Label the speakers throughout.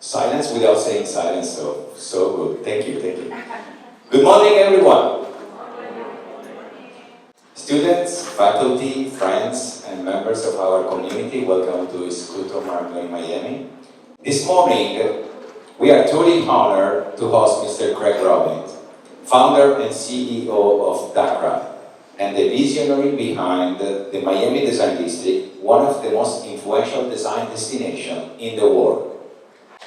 Speaker 1: Silence without saying silence, so good. Thank you, thank you. Good morning, everyone. Students, faculty, friends, and members of our community, welcome to Istituto Marangoni Miami. This morning, we are truly honored to host Mr. Craig Robbins, founder and CEO of DACRA, and the visionary behind the Miami Design District, one of the most influential design destinations in the world.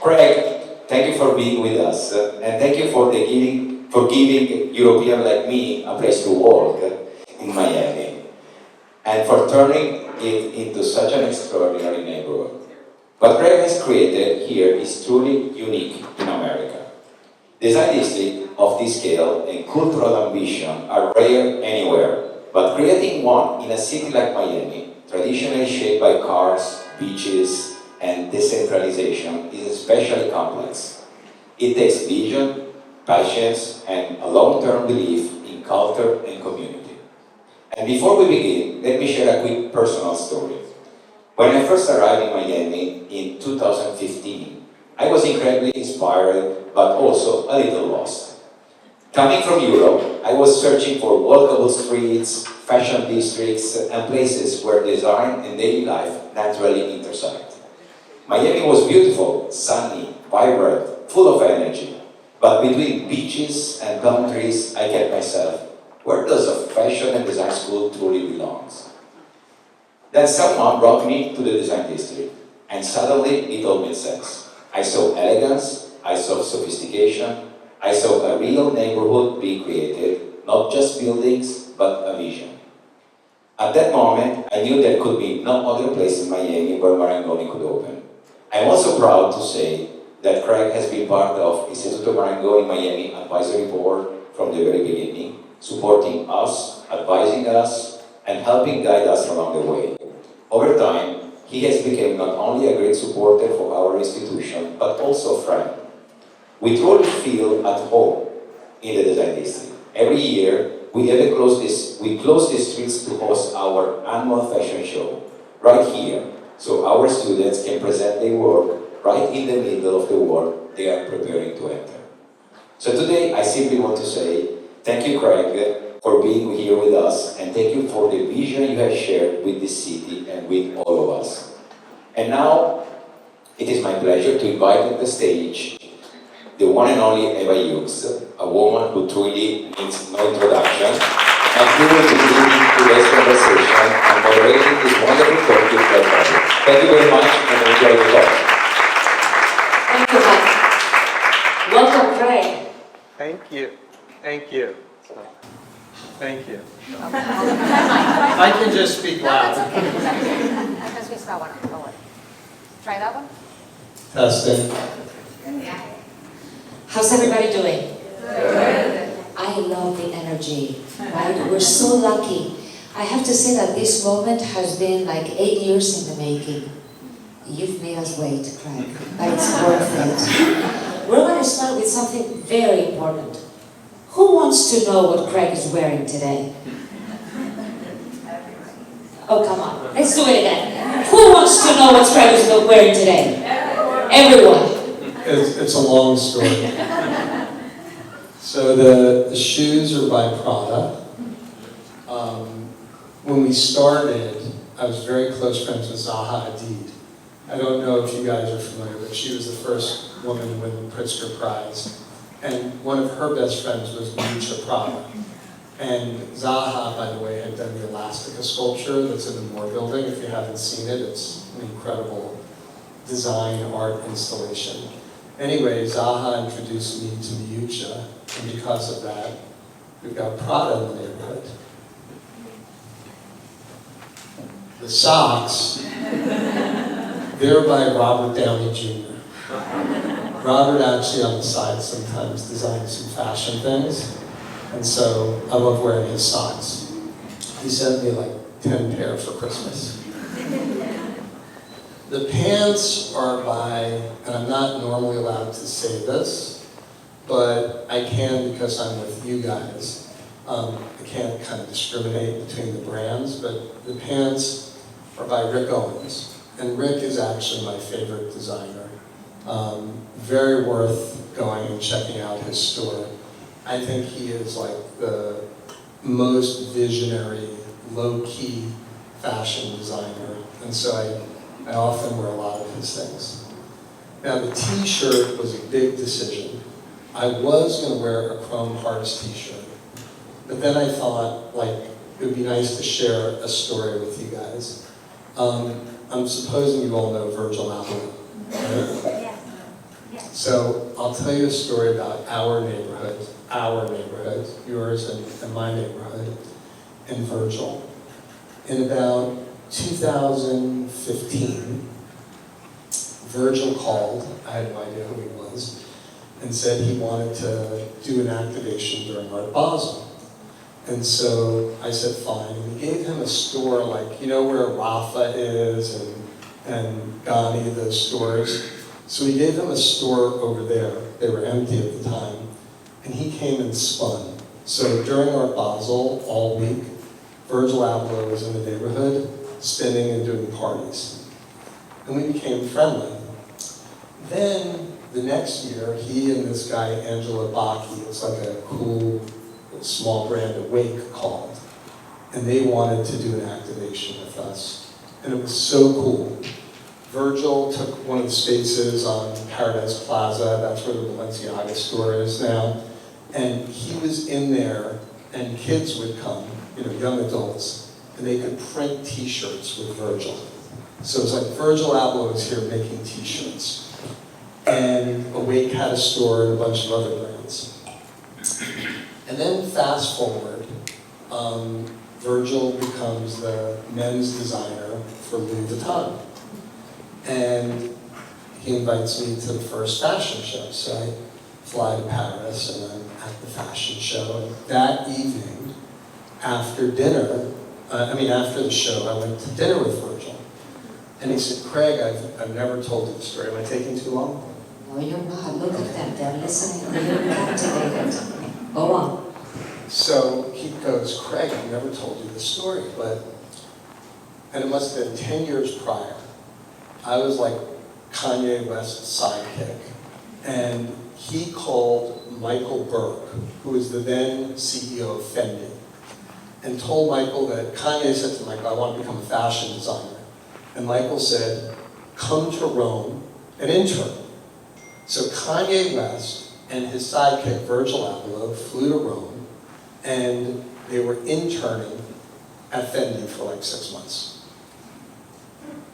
Speaker 1: Craig, thank you for being with us, and thank you for giving European like me a place to work in Miami, and for turning it into such an extraordinary neighborhood. What Craig has created here is truly unique in America. Design districts of this scale and cultural ambition are rare anywhere, but creating one in a city like Miami, traditionally shaped by cars, beaches, and decentralization, is especially complex. It takes vision, patience, and a long-term belief in culture and community. And before we begin, let me share a quick personal story. When I first arrived in Miami in 2015, I was incredibly inspired, but also a little lost. Coming from Europe, I was searching for walkable streets, fashion districts, and places where design and daily life naturally intersect. Miami was beautiful, sunny, vibrant, full of energy. But between beaches and palm trees, I kept myself, where does a fashion and design school truly belongs? Then someone brought me to the design district, and suddenly it all made sense. I saw elegance, I saw sophistication, I saw a real neighborhood being created, not just buildings, but a vision. At that moment, I knew there could be no other place in Miami where Marangoni could open. I'm also proud to say that Craig has been part of Istituto Marangoni Miami Advisory Board from the very beginning, supporting us, advising us, and helping guide us along the way. Over time, he has become not only a great supporter for our institution, but also a friend. We truly feel at home in the design district. Every year, we close the streets to host our annual fashion show right here, so our students can present their work right in the middle of the world they are preparing to enter. So today, I simply want to say thank you, Craig, for being here with us, and thank you for the vision you have shared with this city and with all of us. And now, it is my pleasure to invite to the stage the one and only Eva Hughes, a woman who truly needs no introduction, and who will be leading today's conversation and moderating this wonderful talk with everybody. Thank you very much, and enjoy the talk.
Speaker 2: Thank you, Hakan. Welcome, Craig.
Speaker 3: Thank you. Thank you. Thank you. I can just speak loud.
Speaker 4: I can switch that one. Don't worry. Try that one.
Speaker 3: Testing.
Speaker 2: How's everybody doing?
Speaker 4: Good.
Speaker 2: I love the energy, right? We're so lucky. I have to say that this moment has been like 8 years in the making. You've made us wait, Craig, but it's worth it. We're going to start with something very important. Who wants to know what Craig is wearing today? Oh, come on. Let's do it again. Who wants to know what Craig is wearing today? Everyone.
Speaker 3: It's a long story. So the shoes are by Prada. When we started, I was very close friends with Zaha Hadid. I don't know if you guys are familiar, but she was the first woman to win the Pritzker Prize. And one of her best friends was Miuccia Prada. And Zaha, by the way, had done the Elastica sculpture that's in the Moore building. If you haven't seen it, it's an incredible design art installation. Anyway, Zaha introduced me to Miuccia, and because of that, we've got Prada in the neighborhood. The socks, they're by Robert Downey Jr. Robert actually on the side sometimes designs some fashion things, and so I love wearing his socks. He sent me like 10 pair for Christmas. The pants are by, and I'm not normally allowed to say this, but I can because I'm with you guys. I can't kind of discriminate between the brands, but the pants are by Rick Owens. And Rick is actually my favorite designer Very worth going and checking out his store. I think he is like the most visionary, low-key fashion designer, and so I often wear a lot of his things. Now the t-shirt was a big decision. I was going to wear a Chrome Hearts t-shirt, but then I thought, like, it would be nice to share a story with you guys. I'm supposing you all know Virgil Abloh, right?
Speaker 4: Yeah.
Speaker 3: So I'll tell you a story about our neighborhood, yours and my neighborhood, and Virgil. In about 2015, Virgil called, I had no idea who he was, and said he wanted to do an activation during Art Basel. And so I said, fine. And we gave him a store, like, you know where Rafa is and Ghani, those stores? So we gave him a store over there. They were empty at the time. And he came and spun. So during Art Basel, all week, Virgil Abloh was in the neighborhood, spinning and doing parties. And we became friendly. Then, the next year, he and this guy, Angelo Bacchi, it's like a cool small brand Awake called, and they wanted to do an activation with us. And it was so cool. Virgil took one of the spaces on Paradise Plaza, that's where the Balenciaga store is now, and he was in there, and kids would come, young adults, and they could print t-shirts with Virgil. So it was like Virgil Abloh was here making t-shirts. And Awake had a store and a bunch of other brands. And then fast forward, Virgil becomes the men's designer for Louis Vuitton. And he invites me to the first fashion show. So I fly to Paris and I'm at the fashion show. And that evening, after dinner, after the show, I went to dinner with Virgil. And he said, Craig, I've never told you the story. Am I taking too long?
Speaker 2: No, you're not. Look at them. They're listening. They're captivated. Go on.
Speaker 3: So he goes, Craig, I've never told you this story, and it must have been 10 years prior. I was like Kanye West's sidekick, and he called Michael Burke, who was the then CEO of Fendi, and told Michael that Kanye said to Michael, I want to become a fashion designer. And Michael said, come to Rome and intern. So Kanye West and his sidekick, Virgil Abloh, flew to Rome, and they were interning at Fendi for like 6 months.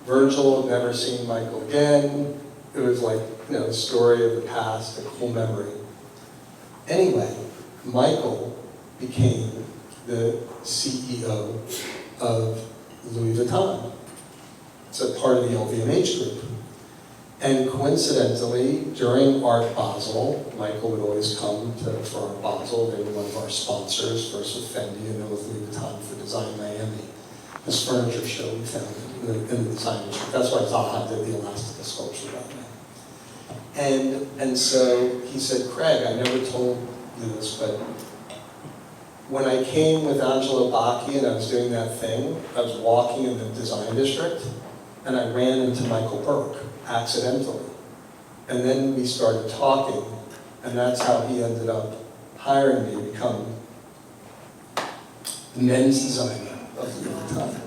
Speaker 3: Virgil had never seen Michael again. It was like, a story of the past, a cool memory. Anyway, Michael became the CEO of Louis Vuitton. It's a part of the LVMH group. And coincidentally, during Art Basel, Michael would always come for Art Basel. They were one of our sponsors, first with Fendi and then with Louis Vuitton for Design Miami. This furniture show we found in the design district. That's why Zaha did the Elastica sculpture that night. And so he said, Craig, I never told you this, but when I came with Angelo Bacchi and I was doing that thing, I was walking in the design district and I ran into Michael Burke accidentally. And then we started talking, and that's how he ended up hiring me to become the men's designer of Louis Vuitton.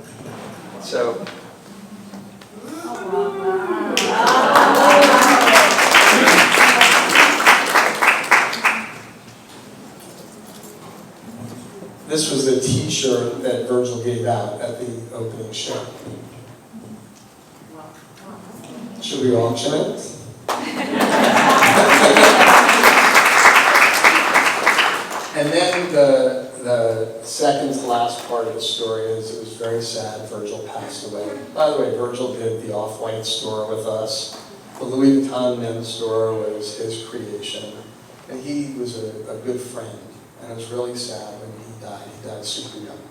Speaker 3: So, this was the t-shirt that Virgil gave out at the opening show. Should we auction it? And then the second to last part of the story is it was very sad. Virgil passed away. By the way, Virgil did the Off-White store with us. The Louis Vuitton men's store was his creation. And he was a good friend. And it was really sad when he died. He died super young.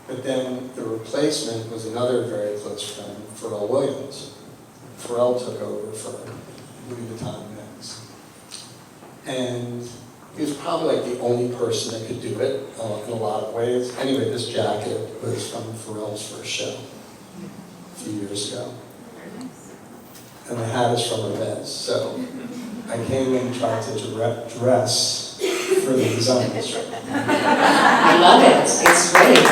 Speaker 3: But then the replacement was another very close friend, Pharrell Williams. Pharrell took over for Louis Vuitton men's. And he was probably like the only person that could do it in a lot of ways. Anyway, this jacket was from Pharrell's first show a few years ago. and the hat is from Hermes. So I came in and tried to dress for the design district.
Speaker 2: I love it. It's great.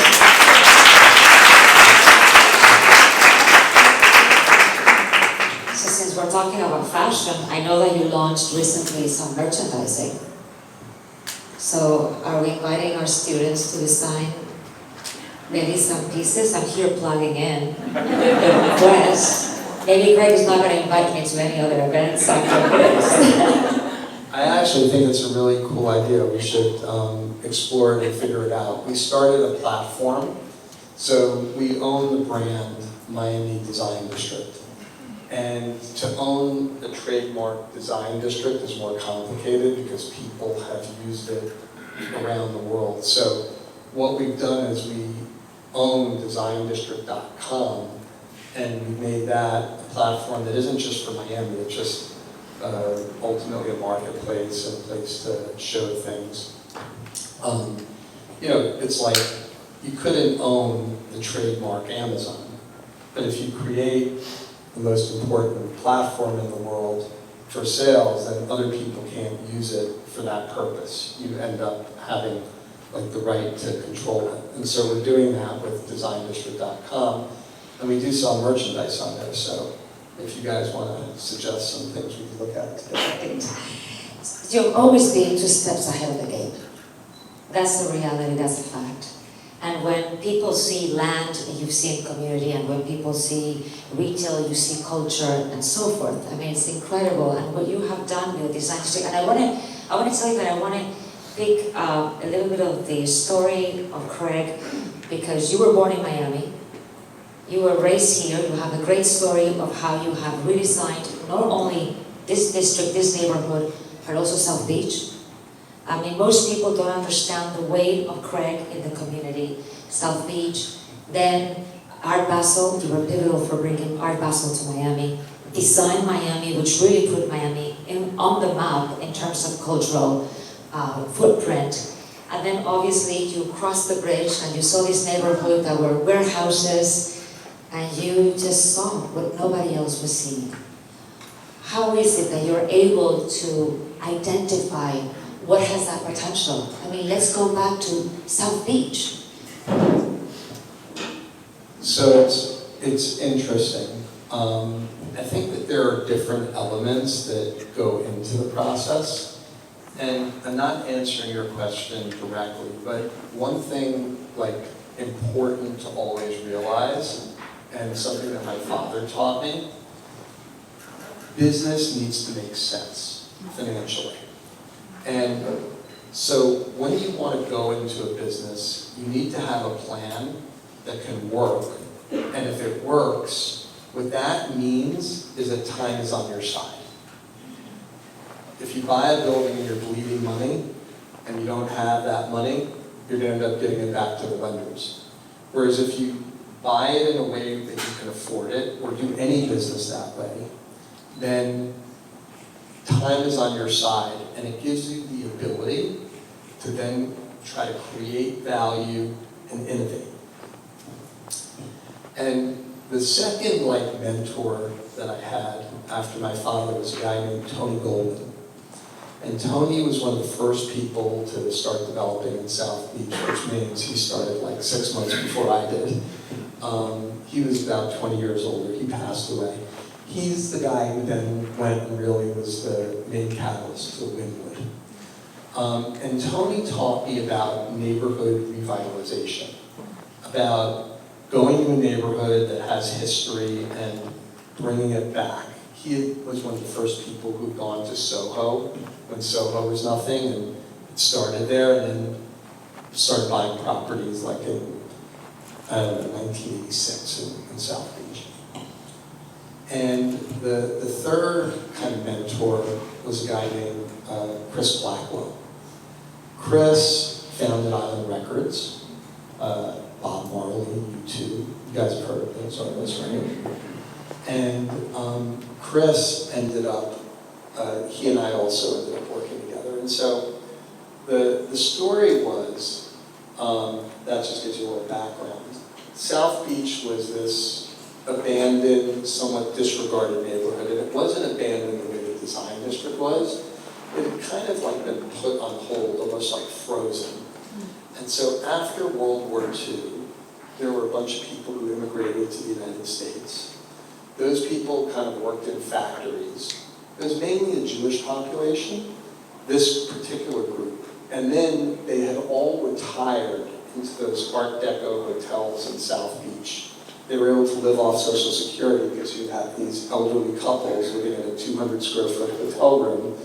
Speaker 2: So since we're talking about fashion, I know that you launched recently some merchandising. So are we inviting our students to design maybe some pieces? I'm here plugging in the request. Maybe Greg is not going to invite me to any other events after this.
Speaker 3: I actually think it's a really cool idea. We should explore it and figure it out. We started a platform, so we own the brand Miami Design District. And to own a trademark design district is more complicated because people have used it around the world. So what we've done is we own designdistrict.com, and we made that a platform that isn't just for Miami, it's just ultimately a marketplace and a place to show things. You know, it's like you couldn't own the trademark Amazon, but if you create the most important platform in the world for sales, then other people can't use it for that purpose. You end up having like the right to control it. And so we're doing that with designdistrict.com, and we do sell merchandise on there. So if you guys want to suggest some things, we can look at it together.
Speaker 2: You've always been 2 steps ahead of the game. That's the reality, that's a fact. And when people see land, you see community, and when people see retail, you see culture, and so forth. I mean, it's incredible. And what you have done with Design District, and I want to tell you that I want to pick a little bit of the story of Craig, because you were born in Miami, you were raised here, you have a great story of how you have redesigned not only this district, this neighborhood, but also South Beach. I mean, most people don't understand the weight of Craig in the community. South Beach, then Art Basel, you were pivotal for bringing Art Basel to Miami. Design Miami, which really put Miami on the map in terms of cultural footprint. And then obviously you crossed the bridge and you saw this neighborhood that were warehouses, and you just saw what nobody else was seeing. How is it that you're able to identify what has that potential? I mean, let's go back to South Beach.
Speaker 3: So it's interesting. I think that there are different elements that go into the process. And I'm not answering your question directly, but one thing like important to always realize, and something that my father taught me, business needs to make sense financially. And so when you want to go into a business, you need to have a plan that can work. And if it works, what that means is that time is on your side. If you buy a building and you're bleeding money, and you don't have that money, you're going to end up getting it back to the lenders. Whereas if you buy it in a way that you can afford it, or do any business that way, then time is on your side, and it gives you the ability to then try to create value and innovate. And the second mentor that I had after my father was a guy named Tony Goldman. And Tony was one of the first people to start developing in South Beach, which means he started 6 months before I did. He was about 20 years older. He passed away. He's the guy who then went and really was the main catalyst to Wynwood. And Tony taught me about neighborhood revitalization, about going to a neighborhood that has history and bringing it back. He was one of the first people who'd gone to Soho when Soho was nothing, and it started there, and then started buying properties in, 1986 in South Beach. And the third kind of mentor was a guy named Chris Blackwell. Chris founded Island Records, Bob Marley, U2. You guys have heard of those artists, right? And Chris ended up, he and I also ended up working together. And so the story was, that just gives you a little background. South Beach was this abandoned, somewhat disregarded neighborhood. And it wasn't abandoned the way the design district was. It had kind of like been put on hold, almost like frozen. And so after World War II, there were a bunch of people who immigrated to the United States. Those people kind of worked in factories. It was mainly a Jewish population, this particular group. And then they had all retired into those Art Deco hotels in South Beach. They were able to live off Social Security because you had these elderly couples living in a 200 square foot hotel room.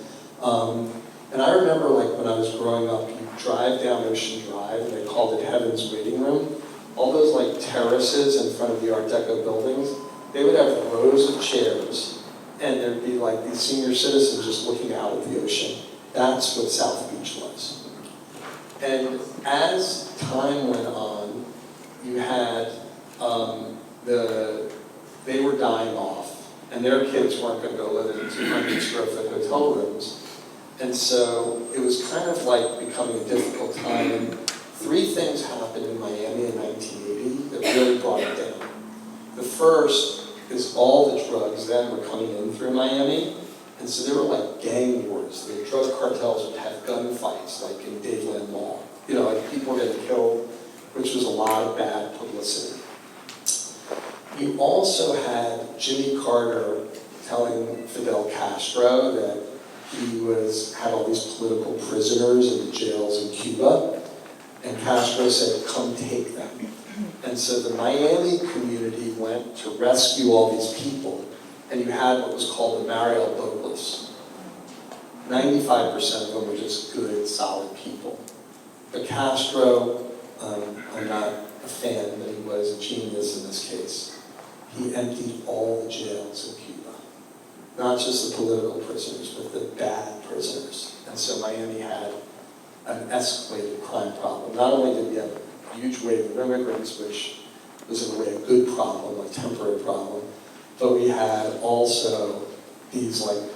Speaker 3: And I remember like when I was growing up, you drive down Ocean Drive and they called it Heaven's Waiting Room. All those like terraces in front of the Art Deco buildings, they would have rows of chairs and there'd be like these senior citizens just looking out at the ocean. That's what South Beach was. And as time went on, you had they were dying off, and their kids weren't going to go live in 200 square foot hotel rooms. And so it was kind of like becoming a difficult time. And 3 things happened in Miami in 1980 that really brought it down. The first is all the drugs then were coming in through Miami. And so there were like gang wars. The drug cartels would have gunfights like in Dadeland Mall. You know, like people were getting killed, which was a lot of bad publicity. You also had Jimmy Carter telling Fidel Castro that he had all these political prisoners in the jails in Cuba. And Castro said, come take them. And so the Miami community went to rescue all these people. And you had what was called the Mariel Boatless. 95% of them were just good, solid people. But Castro, I'm not a fan, but he was a genius in this case. He emptied all the jails in Cuba. Not just the political prisoners, but the bad prisoners. And so Miami had an escalated crime problem. Not only did we have a huge wave of immigrants, which was in a way a good problem, a temporary problem, but we had also these like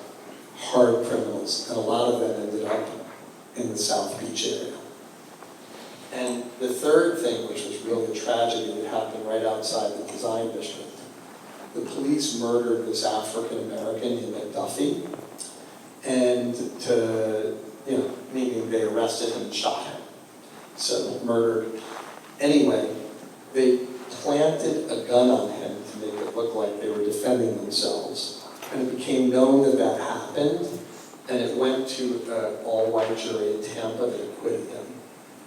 Speaker 3: hard criminals, and a lot of them ended up in the South Beach area. And the third thing, which was really a tragedy that happened right outside the design district, the police murdered this African American named McDuffie, and meaning they arrested him and shot him. So murdered. Anyway, they planted a gun on him to make it look like they were defending themselves. And it became known that that happened, and it went to an all-white jury in Tampa that acquitted him.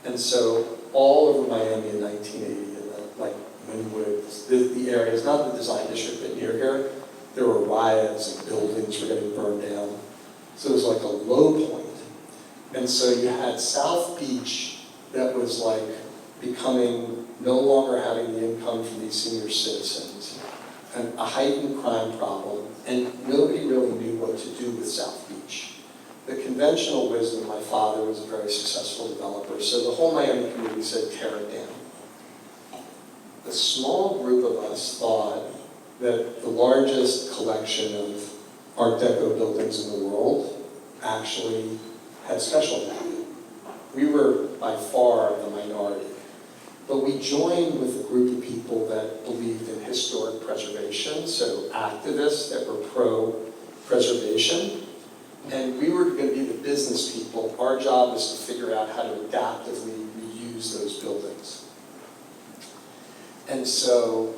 Speaker 3: And so all over Miami in 1980, and like Wynwood, the areas, not the design district, but near here, there were riots and buildings were getting burned down. So it was like a low point. And so you had South Beach that was like becoming no longer having the income from these senior citizens, and a heightened crime problem, and nobody really knew what to do with South Beach. The conventional wisdom, my father was a very successful developer, so the whole Miami community said, tear it down. A small group of us thought that the largest collection of Art Deco buildings in the world actually had special value. We were by far the minority. But we joined with a group of people that believed in historic preservation, so activists that were pro-preservation. And we were going to be the business people. Our job was to figure out how to adaptively reuse those buildings. And so,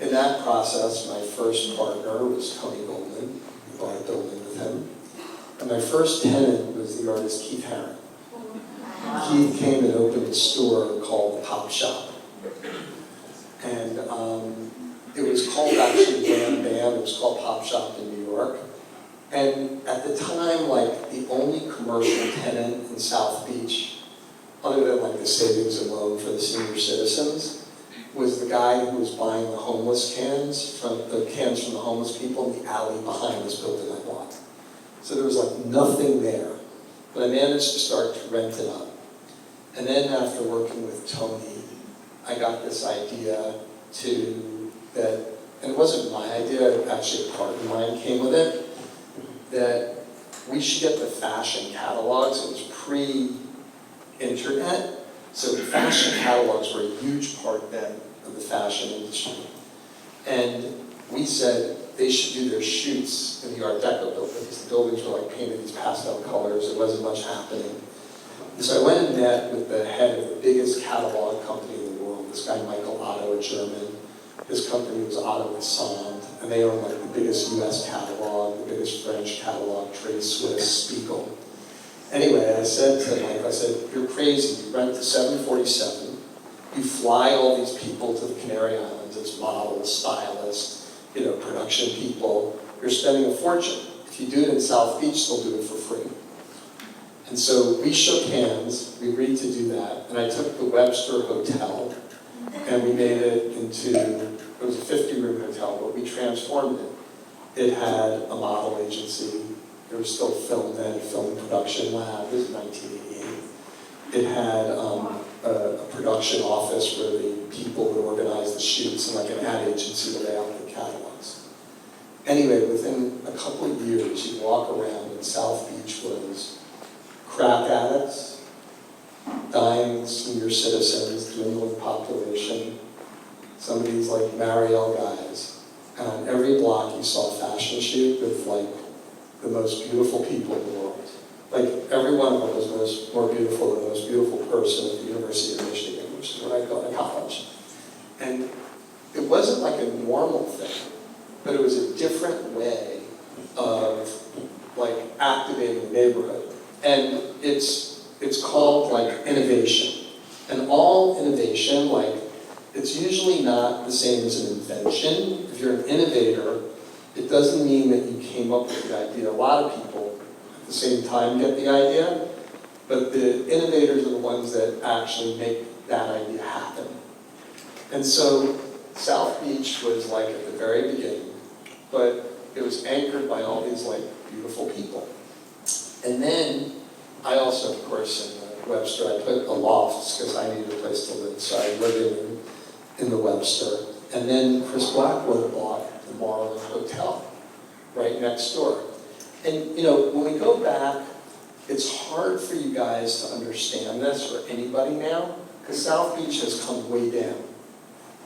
Speaker 3: in that process, my first partner was Tony Goldman. We bought a building with him. And my first tenant was the artist Keith Haring. Keith came and opened a store called Pop Shop. And it was called actually Bam Bam. It was called Pop Shop in New York. And at the time, like, the only commercial tenant in South Beach, other than like the savings and loan for the senior citizens, was the guy who was buying the homeless cans from the homeless people in the alley behind this building I bought. So there was like nothing there. But I managed to start to rent it up. And then after working with Tony, I got this idea and it wasn't my idea, actually a partner of mine came with it, that we should get the fashion catalogs. It was pre-internet, so fashion catalogs were a huge part then of the fashion industry. And we said they should do their shoots in the Art Deco building, because the buildings were like painted these pastel colors, there wasn't much happening. And so I went and met with the head of the biggest catalog company in the world, this guy Michael Otto, a German. His company was Otto and Sand, and they own like the biggest US catalog, the biggest French catalog, Trade Swiss, Spiegel. Anyway, I said to Mike, I said, you're crazy, you rent the 747, you fly all these people to the Canary Islands as models, stylists, production people, you're spending a fortune. If you do it in South Beach, they'll do it for free. And so we shook hands, we agreed to do that, and I took the Webster Hotel, and we made it into, it was a 50-room hotel, but we transformed it. It had a model agency, there was still film then, film production lab, this is 1988. It had a production office where the people would organize the shoots, and like an ad agency to lay out the catalogs. Anyway, within a couple of years, you walk around and South Beach was crack addicts, dying senior citizens, dwindling population, some of these like Mariel guys. And on every block you saw a fashion shoot with like the most beautiful people in the world. Like every one of them was more beautiful than the most beautiful person at the University of Michigan, which is where I go to college. And it wasn't like a normal thing, but it was a different way of like activating the neighborhood. And it's called like innovation. And all innovation, like it's usually not the same as an invention. If you're an innovator, it doesn't mean that you came up with the idea. A lot of people at the same time get the idea, but the innovators are the ones that actually make that idea happen. And so South Beach was like at the very beginning, but it was anchored by all these like beautiful people. And then I also, of course, in Webster, I put a loft because I needed a place to live, so I lived in the Webster. And then Chris Blackwood bought the Marlin Hotel right next door. And when we go back, it's hard for you guys to understand this, or anybody now, because South Beach has come way down.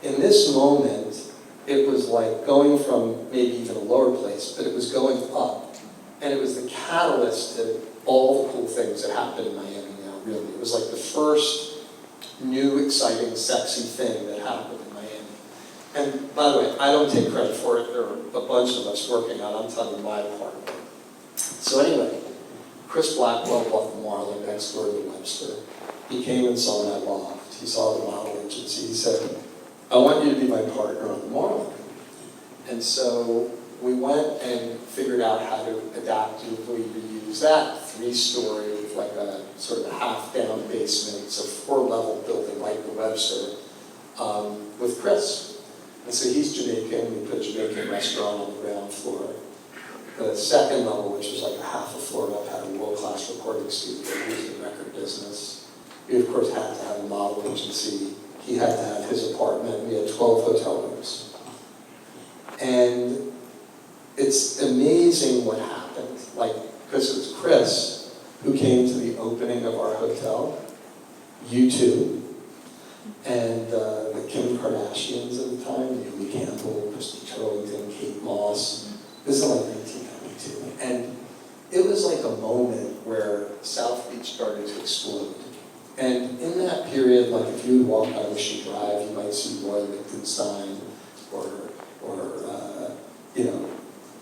Speaker 3: In this moment, it was like going from maybe even a lower place, but it was going up. And it was the catalyst to all the cool things that happen in Miami now, really. It was like the first new, exciting, sexy thing that happened in Miami. And by the way, I don't take credit for it. There are a bunch of us working on it. I'm telling you my part of it. So anyway, Chris Blackwell bought the Marlin next door to Webster. He came and saw my loft. He saw the model agency. He said, I want you to be my partner on the Marlin. And so we went and figured out how to adaptively reuse that 3-story with like a sort of a half-down basement. It's a 4-level building like the Webster with Chris. And so he's Jamaican. We put a Jamaican restaurant on the ground floor. The second level, which was like a half a floor up, had a world-class recording studio. He was in the record business. We, of course, had to have a model agency. He had to have his apartment. We had 12 hotel rooms. And it's amazing what happened. Like, because it was Chris who came to the opening of our hotel, U2, and the Kim Kardashians at the time, Naomi Campbell, Christy Turlington, Kate Moss. This is like 1992. And it was like a moment where South Beach started to explode. And in that period, like if you would walk on Ocean Drive, you might see Roy Lichtenstein or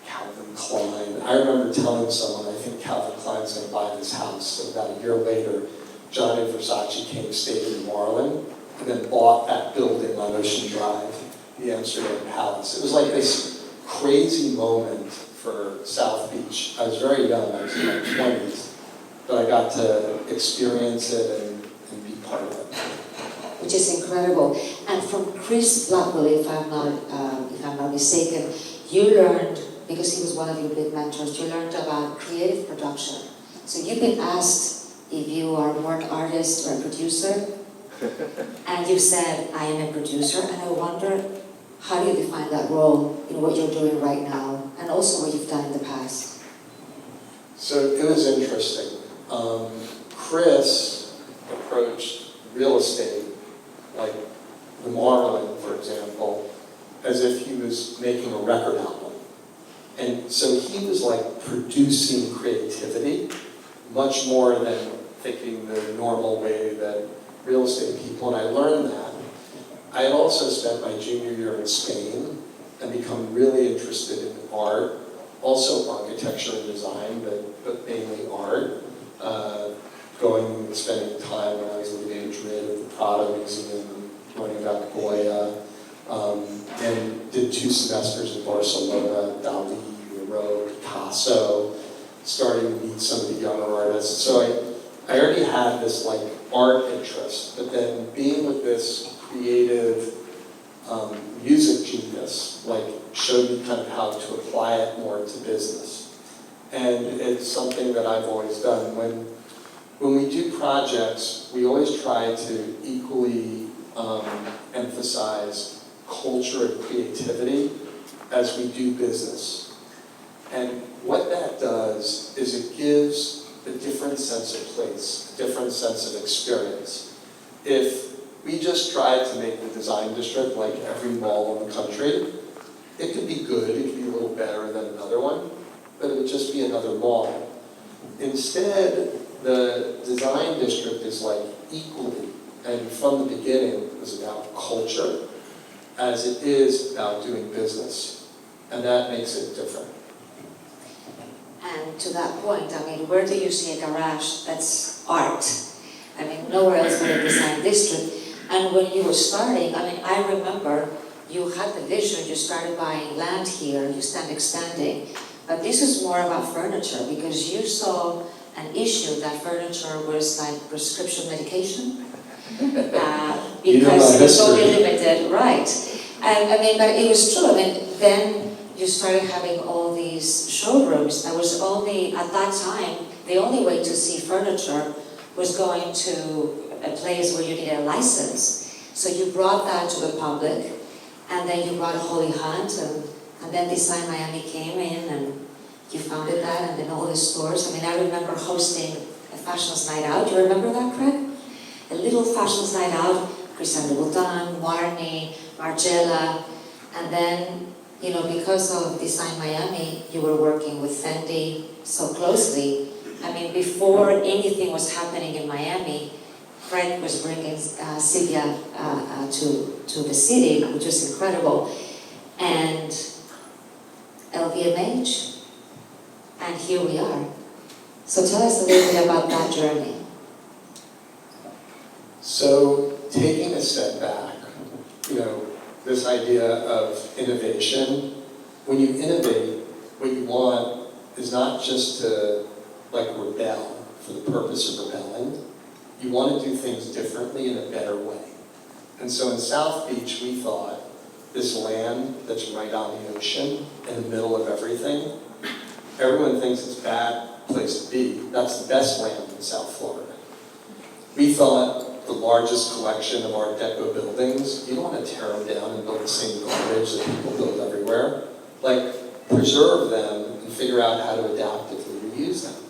Speaker 3: Calvin Klein. I remember telling someone, I think Calvin Klein's going to buy this house. So about a year later, Johnny Versace came, stayed in Marlin, and then bought that building on Ocean Drive, the Amsterdam Palace. It was like this crazy moment for South Beach. I was very young, I was in my 20s, but I got to experience it and be part of it.
Speaker 2: Which is incredible. And from Chris Blackwell, if I'm not mistaken, you learned, because he was one of your big mentors, you learned about creative production. So you've been asked if you are more an artist or a producer, and you said, I am a producer, and I wonder, how do you define that role in what you're doing right now, and also what you've done in the past?
Speaker 3: So it was interesting. Chris approached real estate, like the Marlin, for example, as if he was making a record album. And so he was like producing creativity much more than thinking the normal way that real estate people, and I learned that. I had also spent my junior year in Spain and become really interested in art, also architecture and design, but mainly art. Going and spending time when I was living in Madrid at the Prado Museum, learning about Goya, and did 2 semesters in Barcelona, Dali, Miro, Picasso, starting to meet some of the younger artists. So I already had this like art interest, but then being with this creative music genius like showed me kind of how to apply it more to business. And it's something that I've always done. When we do projects, we always try to equally emphasize culture and creativity as we do business. And what that does is it gives a different sense of place, a different sense of experience. If we just tried to make the design district like every mall in the country, it could be good, it could be a little better than another one, but it would just be another mall. Instead, the design district is like equally, and from the beginning, it was about culture as it is about doing business. And that makes it different.
Speaker 2: And to that point, I mean, where do you see a garage that's art? I mean, nowhere else but a design district. And when you were starting, I mean, I remember you had the vision, you started buying land here, you started expanding, but this is more about furniture because you saw an issue that furniture was like prescription medication because it's only limited, right? I mean, but it was true. I mean, then you started having all these showrooms. That was only, at that time, the only way to see furniture was going to a place where you needed a license. So you brought that to the public, and then you brought Holy Hunt, and then Design Miami came in, and you founded that, and then all the stores. I mean, I remember hosting a Fashions Night Out. Do you remember that, Craig? A little Fashions Night Out, Christian Louboutin, Marni, Margiela, and then, you know, because of Design Miami, you were working with Fendi so closely. I mean, before anything was happening in Miami, Craig was bringing Sylvia to the city, which was incredible, and LVMH. And here we are. So tell us a little bit about that journey.
Speaker 3: So taking a step back, you know, this idea of innovation, when you innovate, what you want is not just to like rebel for the purpose of rebelling. You want to do things differently in a better way. And so in South Beach, we thought this land that's right on the ocean, in the middle of everything, everyone thinks it's a bad place to be. That's the best land in South Florida. We thought the largest collection of Art Deco buildings, you don't want to tear them down and build the same garbage that people build everywhere. Like, preserve them and figure out how to adaptively reuse them.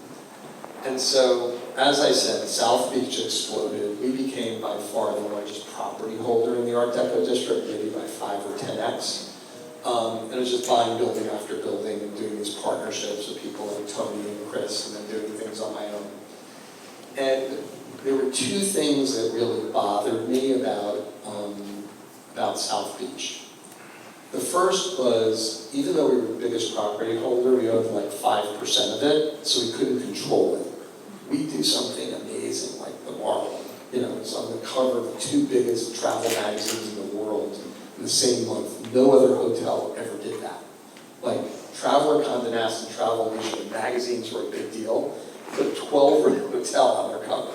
Speaker 3: And so, as I said, South Beach exploded. We became by far the largest property holder in the Art Deco district, maybe by 5 or 10x. And it was just buying building after building and doing these partnerships with people like Tony and Chris, and then doing things on my own. And there were 2 things that really bothered me about South Beach. The first was, even though we were the biggest property holder, we owned like 5% of it, so we couldn't control it. We do something amazing like the Marlin. You know, it's on the cover of the 2 biggest travel magazines in the world in the same month. No other hotel ever did that. Like, Traveler, Condé Nast, and Travel Leisure magazines were a big deal. Put 12-room hotel on their cover.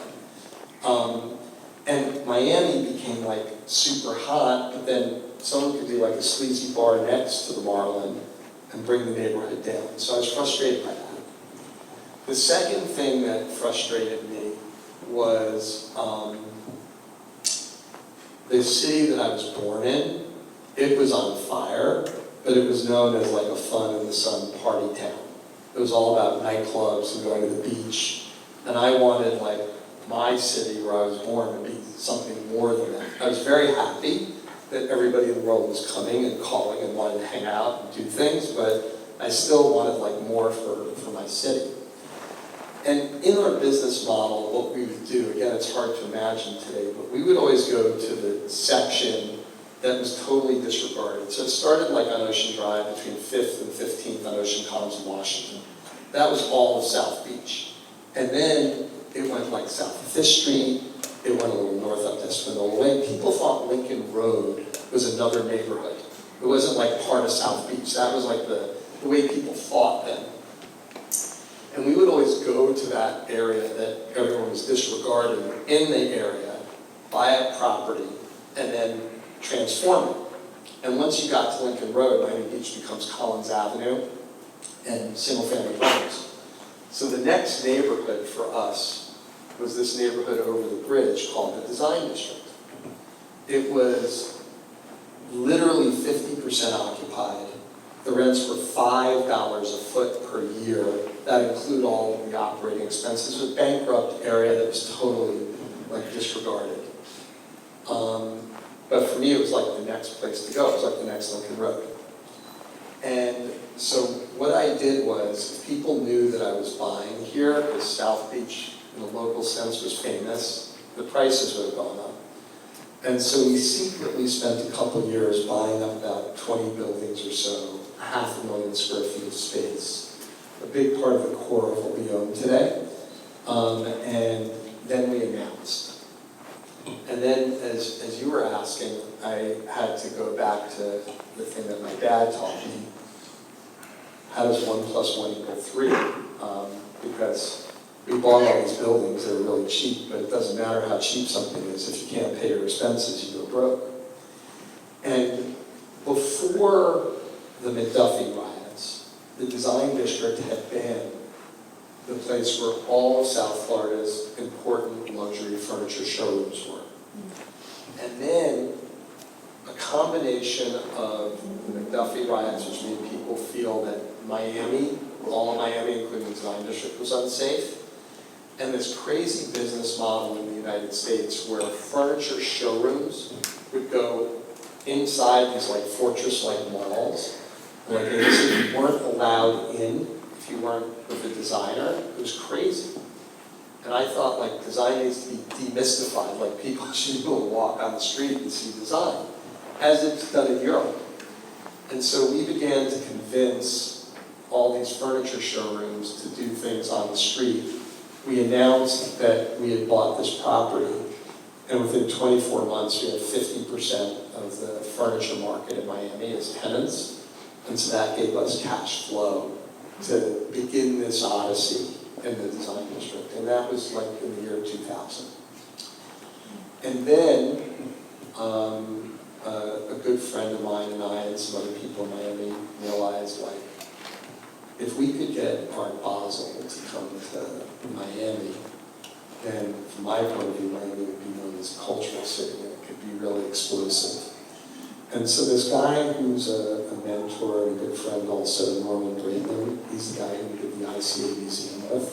Speaker 3: And Miami became like super hot, but then someone could do like a sleazy bar next to the Marlin and bring the neighborhood down. So I was frustrated by that. The second thing that frustrated me was the city that I was born in. It was on fire, but it was known as like a fun in the sun party town. It was all about nightclubs and going to the beach. And I wanted like my city where I was born to be something more than that. I was very happy that everybody in the world was coming and calling and wanted to hang out and do things, but I still wanted like more for my city. And in our business model, what we would do, again, it's hard to imagine today, but we would always go to the section that was totally disregarded. So it started like on Ocean Drive between 5th and 15th on Ocean Commons in Washington. That was all of South Beach. And then it went like south of 5th Street, it went a little north up Espanola Lane. People thought Lincoln Road was another neighborhood. It wasn't like part of South Beach. That was like the way people thought then. And we would always go to that area that everyone was disregarding in the area, buy a property, and then transform it. And once you got to Lincoln Road, Miami Beach becomes Collins Avenue and single-family homes. So the next neighborhood for us was this neighborhood over the bridge called the Design District. It was literally 50% occupied. The rents were $5 a foot per year. That included all of the operating expenses. It was a bankrupt area that was totally like disregarded. But for me, it was like the next place to go. It was like the next Lincoln Road. And so what I did was, if people knew that I was buying here, because South Beach in a local sense was famous, the prices would have gone up. And so we secretly spent a couple years buying up about 20 buildings or so, 500,000 square feet of space, a big part of the core of what we own today. And then we announced. And then, as you were asking, I had to go back to the thing that my dad taught me. How does 1 + 1 = 3? Because we bought all these buildings, they were really cheap, but it doesn't matter how cheap something is. If you can't pay your expenses, you go broke. And before the McDuffie riots, the Design District had been the place where all of South Florida's important luxury furniture showrooms were. And then a combination of the McDuffie riots, which made people feel that Miami, all of Miami, including the Design District, was unsafe, and this crazy business model in the United States where furniture showrooms would go inside these like fortress-like malls, like you weren't allowed in if you weren't with a designer. It was crazy. And I thought, like, design needs to be demystified, like people should be able to walk on the street and see design, as it's done in Europe. And so we began to convince all these furniture showrooms to do things on the street. We announced that we had bought this property, and within 24 months we had 50% of the furniture market in Miami as tenants, and so that gave us cash flow to begin this odyssey in the Design District, and that was like in the year 2000. And then a good friend of mine and I and some other people in Miami realized, like, if we could get Art Basel to come to Miami, then from my point of view, Miami would be known as a cultural city, and it could be really explosive. And so this guy who's a mentor and a good friend also, Norman Braidman, he's the guy who did the ICA Museum with.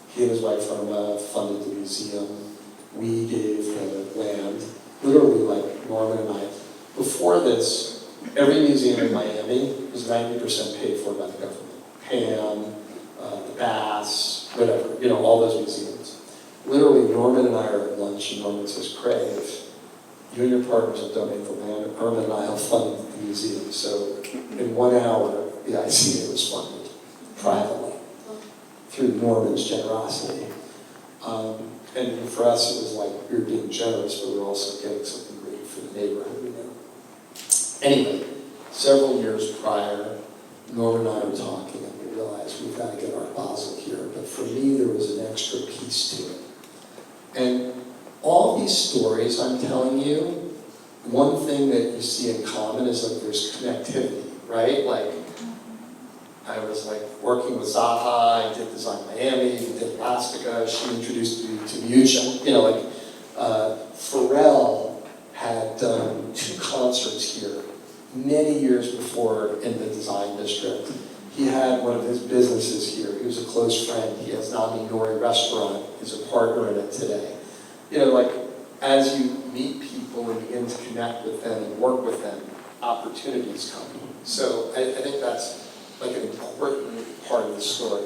Speaker 3: He and his wife Irma funded the museum. We gave the land, literally like Norman and I. Before this, every museum in Miami was 90% paid for by the government. Ham, the Bass, whatever, you know, all those museums. Literally, Norman and I are at lunch, and Norman says, Craig, if you and your partners will donate the land, Irma and I will fund the museum. So in 1 hour, the ICA was funded privately through Norman's generosity. And for us, it was like we were being generous, but we were also getting something great for the neighborhood, you know. Anyway, several years prior, Norman and I were talking, and we realized we've got to get Art Basel here. But for me, there was an extra piece to it. And all these stories I'm telling you, one thing that you see in common is like there's connectivity, right? Like, I was like working with Zaha, I did Design Miami, we did Elastica, she introduced me to Mucha. You know, like, Pharrell had done 2 concerts here many years before in the Design District. He had one of his businesses here. He was a close friend. He has Nami Nori Restaurant. He's a partner in it today. You know, like, as you meet people, people and begin to connect with them and work with them, opportunities come. So I think that's like an important part of the story.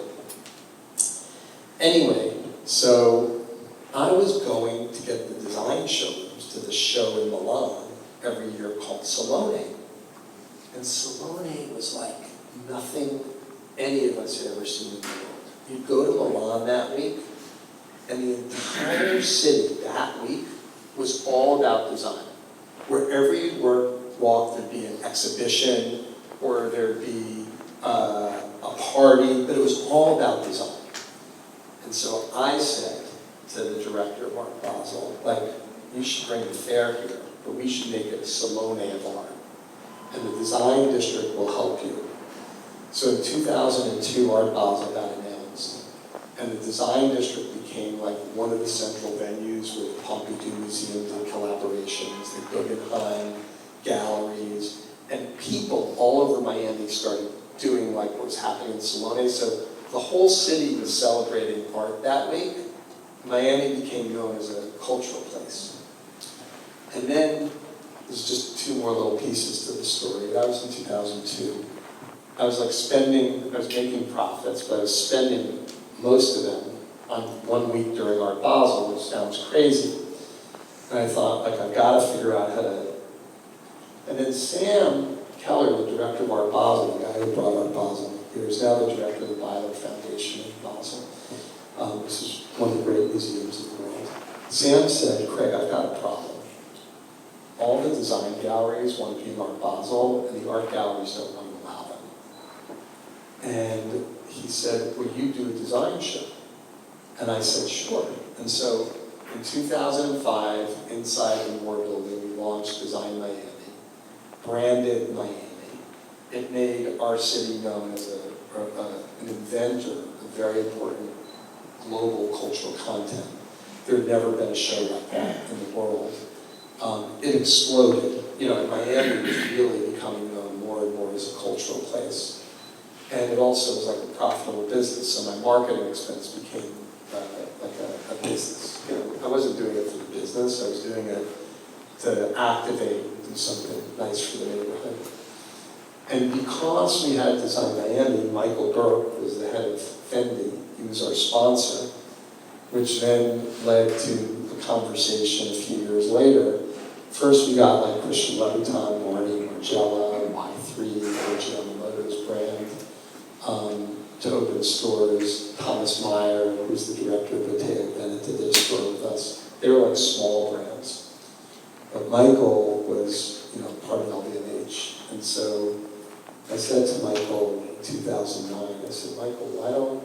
Speaker 3: Anyway, so I was going to get the design showrooms to the show in Milan every year called Salone. And Salone was like nothing any of us had ever seen in the world. You'd go to Milan that week, and the entire city that week was all about design. Wherever you'd walk, there'd be an exhibition, or there'd be a party, but it was all about design. And so I said to the director of Art Basel, like, you should bring the fair here, but we should make it a Salone of art. And the design district will help you. So in 2002, Art Basel got announced. And the design district became like one of the central venues with Pompidou Museum did collaborations, the Guggenheim galleries, and people all over Miami started doing like what was happening in Salone. So the whole city was celebrating art that week. Miami became known as a cultural place. And then there's just two more little pieces to the story. That was in 2002. I was making profits, but I was spending most of them on 1 week during Art Basel, which sounds crazy. And I thought, like, I've got to figure out how to. And then Sam Keller, the director of Art Basel, the guy who brought Art Basel here, is now the director of the Byler Foundation in Basel. This is one of the great museums in the world. Sam said, Craig, I've got a problem. All the design galleries want to be in Art Basel, and the art galleries don't want to allow them. And he said, will you do a design show? And I said, sure. And so in 2005, inside the Moore Building, we launched Design Miami, branded Miami. It made our city known as an inventor of very important global cultural content. There had never been a show like that in the world. It exploded. You know, Miami was really becoming known more and more as a cultural place. And it also was like a profitable business, so my marketing expense became like a business. You know, I wasn't doing it for the business, I was doing it to activate and do something nice for the neighborhood. And because we had Design Miami, Michael Burke was the head of Fendi. He was our sponsor, which then led to a conversation a few years later. First we got like Christian Louboutin, Marni, Margiela, Y3, Virgil Yamamoto's brand, to open stores. Thomas Meyer, who's the director of Bottega Veneta, did a store with us. They were like small brands. But Michael was, you know, part of LVMH. And so I said to Michael in 2009, I said, Michael,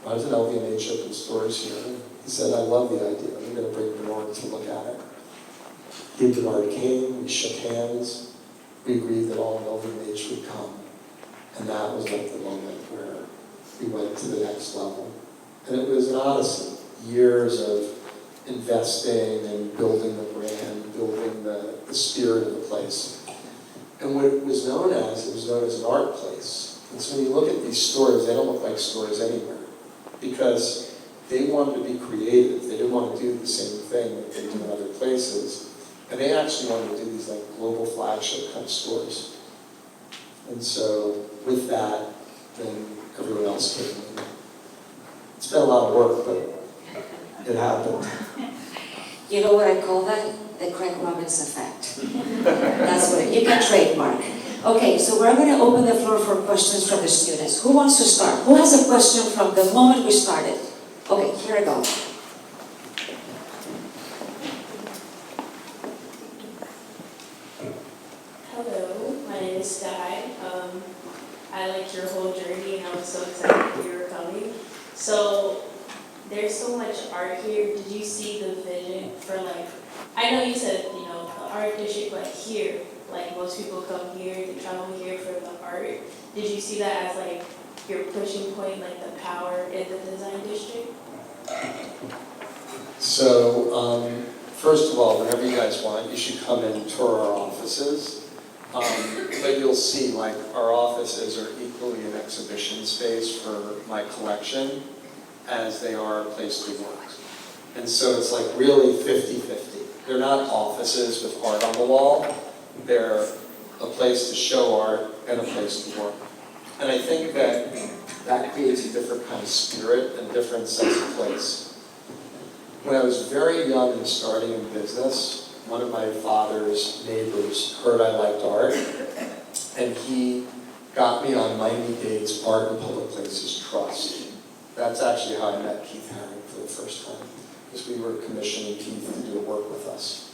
Speaker 3: why doesn't LVMH open stores here? He said, I love the idea. I'm going to bring Bernard to look at it. He and Bernard came, we shook hands. We agreed that all of LVMH would come. And that was like the moment where we went to the next level. And it was an odyssey. Years of investing and building the brand, building the spirit of the place. And what it was known as an art place. And so when you look at these stores, they don't look like stores anywhere. Because they wanted to be creative. They didn't want to do the same thing that they do in other places. And they actually wanted to do these like global flagship kind of stores. And so with that, then everyone else came in. It's been a lot of work, but it happened.
Speaker 2: You know what I call that? The Craig Robbins effect. That's what you can trademark. Okay, so we're going to open the floor for questions from the students. Who wants to start? Who has a question from the moment we started? Okay, here I go.
Speaker 5: Hello, my name is Sky. I liked your whole journey and I was so excited that you were coming. So there's so much art here. Did you see the vision for like, I know you said, you know, the art district, but here, like most people come here, they travel here for the art. Did you see that as like your pushing point, like the power in the design district?
Speaker 3: So, first of all, whenever you guys want, you should come in and tour our offices. But you'll see, like, our offices are equally an exhibition space for my collection as they are a place to work. And so it's like really 50-50. they're not offices with art on the wall. They're a place to show art and a place to work. And I think that that creates a different kind of spirit and a different sense of place. When I was very young and starting in business, one of my father's neighbors heard I liked art, and he got me on Miami Dade's Art in Public Places Trust. That's actually how I met Keith Haring for the first time, because we were commissioning Keith to do work with us.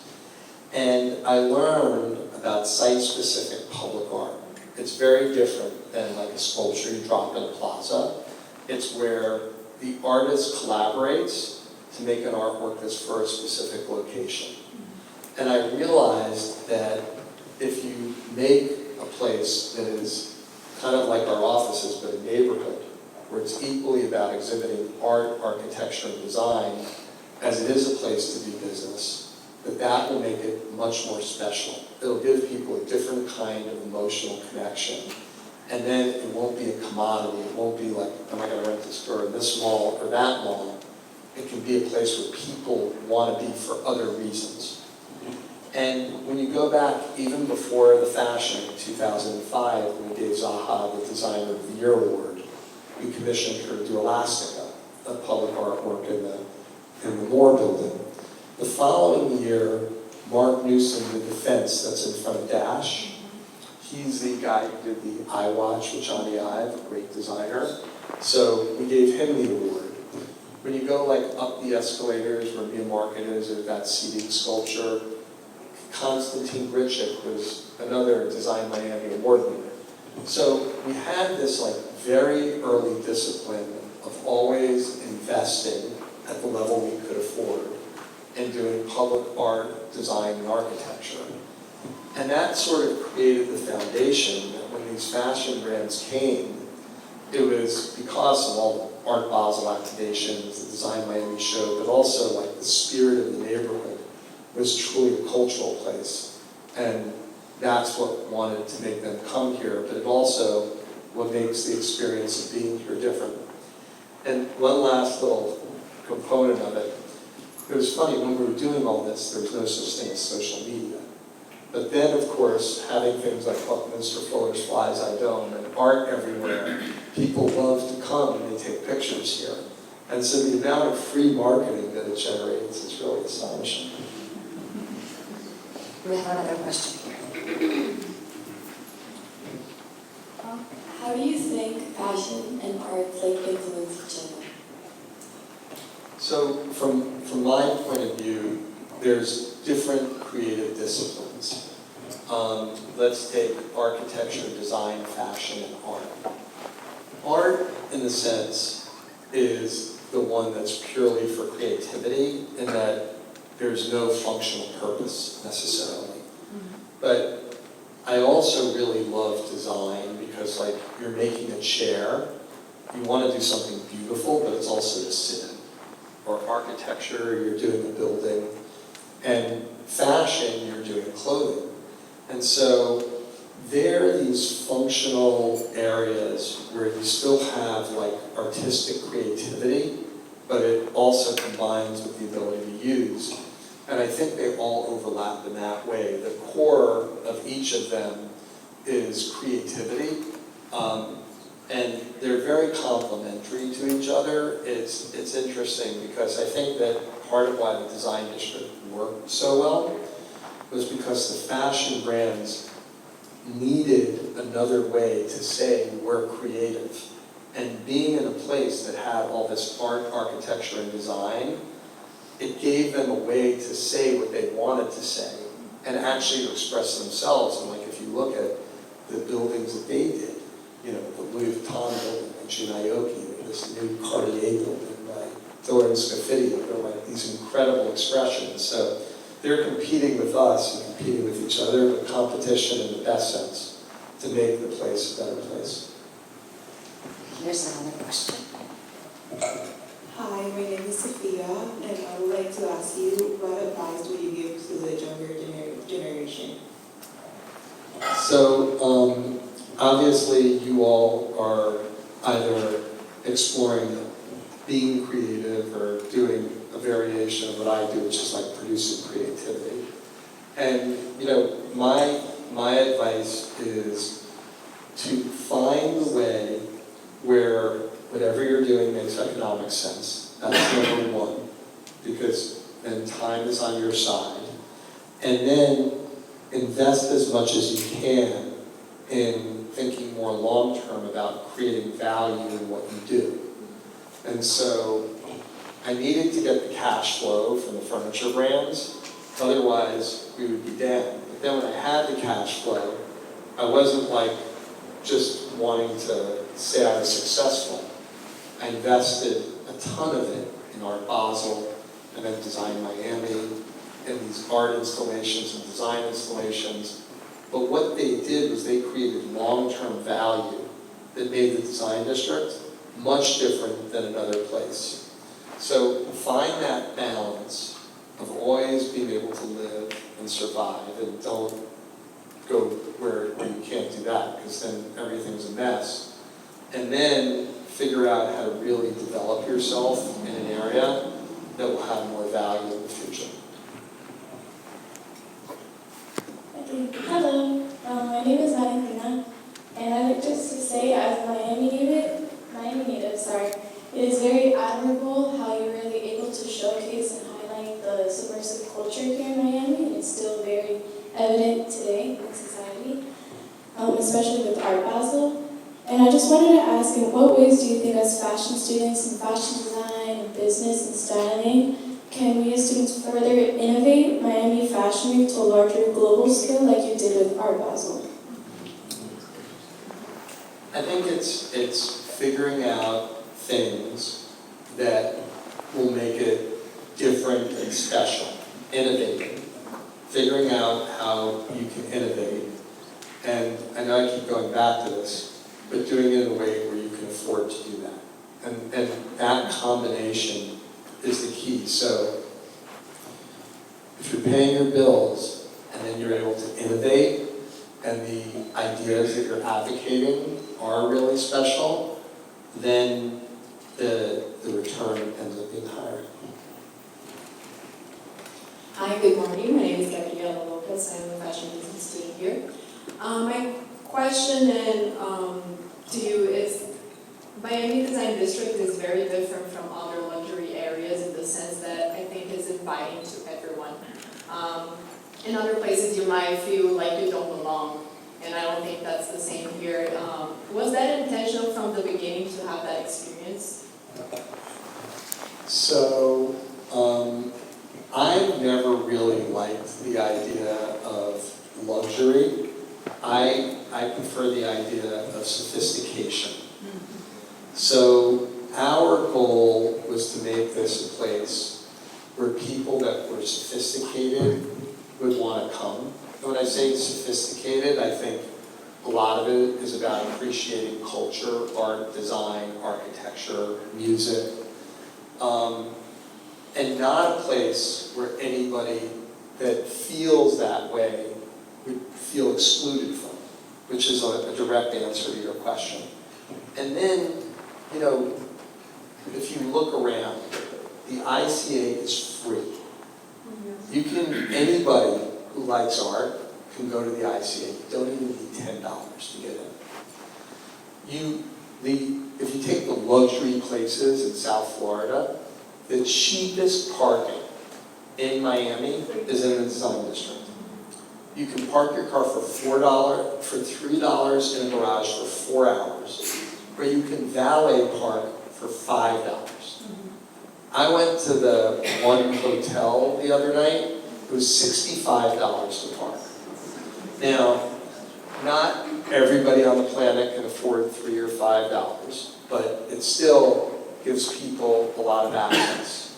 Speaker 3: And I learned about site-specific public art. It's very different than like a sculpture you drop in a plaza. It's where the artist collaborates to make an artwork that's for a specific location. And I realized that if you make a place that is kind of like our offices, but a neighborhood, where it's equally about exhibiting art, architecture, and design, as it is a place to do business, that will make it much more special. It'll give people a different kind of emotional connection. And then it won't be a commodity. It won't be like, am I going to rent this store in this mall or that mall? It can be a place where people want to be for other reasons. And when you go back, even before the fashion in 2005, when we gave Zaha the Designer of the Year award, we commissioned her to do Elastica, a public artwork in the Moore building. The following year, Mark Newsom did the fence that's in front of Dash. He's the guy who did the iWatch with Johnny Ive, a great designer. So we gave him the award. When you go like up the escalators where Mia Market is, there's that seating sculpture. Konstantin Grichik was another Design Miami award winner. So we had this like very early discipline of always investing at the level we could afford and doing public art, design, and architecture. And that sort of created the foundation that when these fashion brands came, it was because of all the Art Basel activations, the Design Miami show, but also like the spirit of the neighborhood was truly a cultural place. And that's what wanted to make them come here, but it also what makes the experience of being here different. And one last little component of it, it was funny, when we were doing all this, there was no such thing as social media. But then, of course, having things like Buckminster Fuller's Fly's Eye Dome and art everywhere, people love to come and they take pictures here. And so the amount of free marketing that it generates is really astonishing.
Speaker 2: We have another question here.
Speaker 6: How do you think fashion and art influence each other?
Speaker 3: So from my point of view, there's different creative disciplines. Let's take architecture, design, fashion, and art. Art, in a sense, is the one that's purely for creativity in that there's no functional purpose necessarily. But I also really love design because like you're making a chair, you want to do something beautiful, but it's also to sit in. Or architecture, you're doing a building. And fashion, you're doing clothing. And so there are these functional areas where you still have like artistic creativity, but it also combines with the ability to use. And I think they all overlap in that way. The core of each of them is creativity. And they're very complementary to each other. It's interesting because I think that part of why the design district worked so well was because the fashion brands needed another way to say we're creative. And being in a place that had all this art, architecture, and design, it gave them a way to say what they wanted to say and actually to express themselves. And like if you look at the buildings that they did, you know, the Louis Vuitton building by Jun Aoki, this new Cartier building by Dillard and Scafidi, they're like these incredible expressions. So they're competing with us and competing with each other, but competition in the best sense to make the place a better place.
Speaker 2: Here's another question.
Speaker 6: Hi, my name is Sophia, and I would like to ask you, what advice would you give to the younger generation?
Speaker 3: So, obviously you all are either exploring being creative or doing a variation of what I do, which is like producing creativity. And my advice is to find the way where whatever you're doing makes economic sense. That's number one, because then time is on your side. And then invest as much as you can in thinking more long-term about creating value in what you do. And so I needed to get the cash flow from the furniture brands, otherwise we would be down. But then when I had the cash flow, I wasn't like just wanting to say I was successful. I invested a ton of it in Art Basel, and then Design Miami, and these art installations and design installations. But what they did was they created long-term value that made the design district much different than another place. So find that balance of always being able to live and survive, and don't go where you can't do that, because then everything's a mess. And then figure out how to really develop yourself in an area that will have more value in the future.
Speaker 7: Hello, my name is Valentina, and I'd like just to say, as a Miami native, it is very admirable how you're really able to showcase and highlight the subversive culture here in Miami, and it's still very evident today in society, especially with Art Basel. And I just wanted to ask, in what ways do you think as fashion students in fashion design and business and styling, can we as students further innovate Miami Fashion Week to a larger global scale like you did with Art Basel?
Speaker 3: I think it's figuring out things that will make it different and special, innovating, figuring out how you can innovate. And I know I keep going back to this, but doing it in a way where you can afford to do that. And that combination is the key. So if you're paying your bills and then you're able to innovate, and the ideas that you're advocating are really special, then the return ends up being higher.
Speaker 8: Hi, good morning. My name is Gabriela Lopez. I'm a fashion business student here. My question to you is, Miami Design District is very different from other luxury areas in the sense that I think it's inviting to everyone. In other places you might feel like you don't belong, and I don't think that's the same here. Was that intentional from the beginning to have that experience?
Speaker 3: So I've never really liked the idea of luxury. I prefer the idea of sophistication. So our goal was to make this a place where people that were sophisticated would want to come. And when I say sophisticated, I think a lot of it is about appreciating culture, art, design, architecture, music, and not a place where anybody that feels that way would feel excluded from, which is a direct answer to your question. And then, if you look around, the ICA is free. Anybody who likes art can go to the ICA. You don't even need $10 to get in. If you take the luxury places in South Florida, the cheapest parking in Miami is in the design district. You can park your car for $3 in a garage for 4 hours, or you can valet park for $5. I went to the one hotel the other night. It was $65 to park. Now, not everybody on the planet can afford $3 or $5, but it still gives people a lot of access.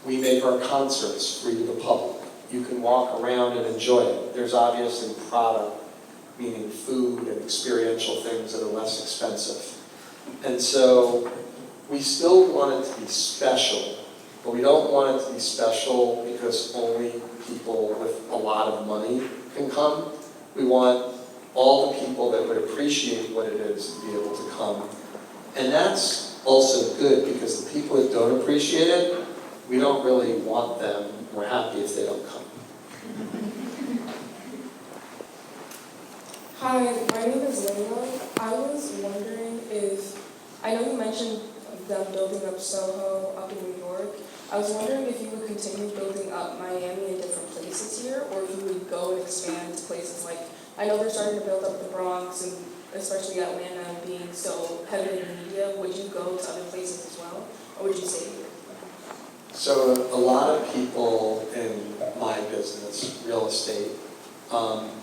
Speaker 3: We make our concerts free to the public. You can walk around and enjoy it. There's obviously product, meaning food and experiential things that are less expensive. And so we still want it to be special, but we don't want it to be special because only people with a lot of money can come. We want all the people that would appreciate what it is to be able to come. And that's also good because the people that don't appreciate it we don't really want them. We're happy if they don't come.
Speaker 9: Hi, my name is Layla. I was wondering if, I know you mentioned them building up Soho up in New York. I was wondering if you would continue building up Miami in different places here, or if you would go and expand to places like, I know they're starting to build up the Bronx and especially Atlanta being so heavy in the media. Would you go to other places as well, or would you stay here?
Speaker 3: So a lot of people in my business, real estate,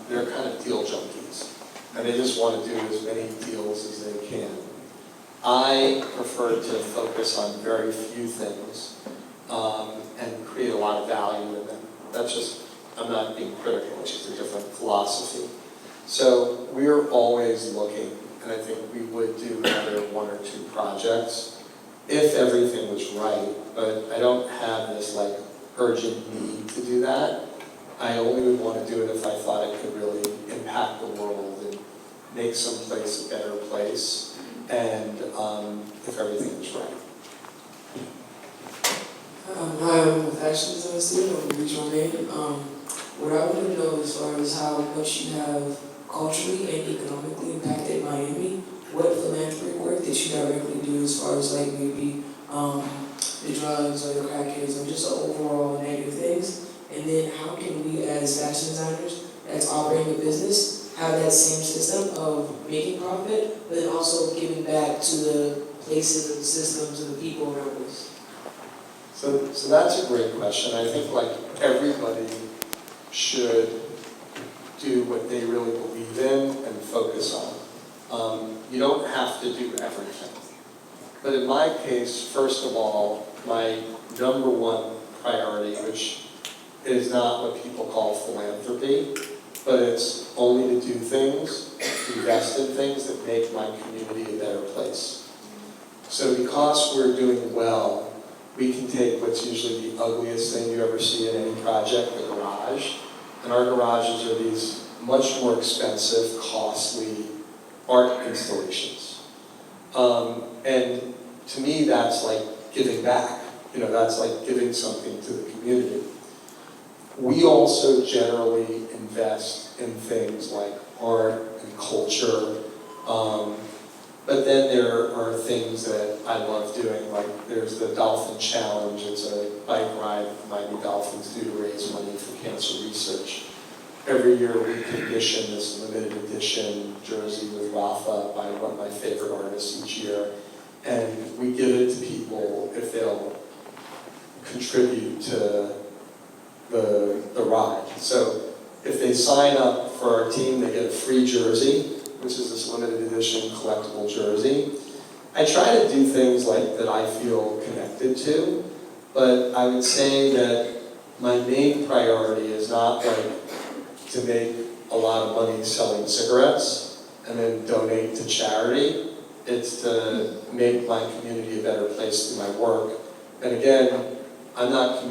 Speaker 3: they're kind of deal junkies, and they just want to do as many deals as they can. I prefer to focus on very few things and create a lot of value in them. That's just, I'm not being critical, it's just a different philosophy. So we're always looking, and I think we would do another 1 or 2 projects if everything was right, but I don't have this like urgent need to do that. I only would want to do it if I thought it could really impact the world and make some place a better place, and if everything was right.
Speaker 10: Hi, I'm with Ashley Tennessee. I'm a regional mayor. What I want to know as far as how much you have culturally and economically impacted Miami, what philanthropic work that you directly do as far as like maybe the drugs or the crackheads or just the overall negative things, and then how can we as fashion designers that's operating a business have that same system of making profit, but then also giving back to the places and the systems and the people around us?
Speaker 3: So that's a great question. I think like everybody should do what they really believe in and focus on. You don't have to do everything. But in my case, first of all, my number 1 priority, which is not what people call philanthropy, but it's only to do things, invest in things that make my community a better place. So because we're doing well, we can take what's usually the ugliest thing you ever see in any project, the garage, and our garages are these much more expensive, costly art installations. And to me, that's like giving back. You know, that's like giving something to the community. We also generally invest in things like art and culture, but then there are things that I love doing, like there's the Dolphin Challenge. It's a bike ride Miami Dolphins do to raise money for cancer research. Every year we commission this limited edition jersey with Rafa by one of my favorite artists each year, and we give it to people if they'll contribute to the ride. So if they sign up for our team, they get a free jersey, which is this limited edition collectible jersey. I try to do things like that I feel connected to, but I would say that my main priority is not like to make a lot of money selling cigarettes and then donate to charity. It's to make my community a better place through my work. And again, I'm not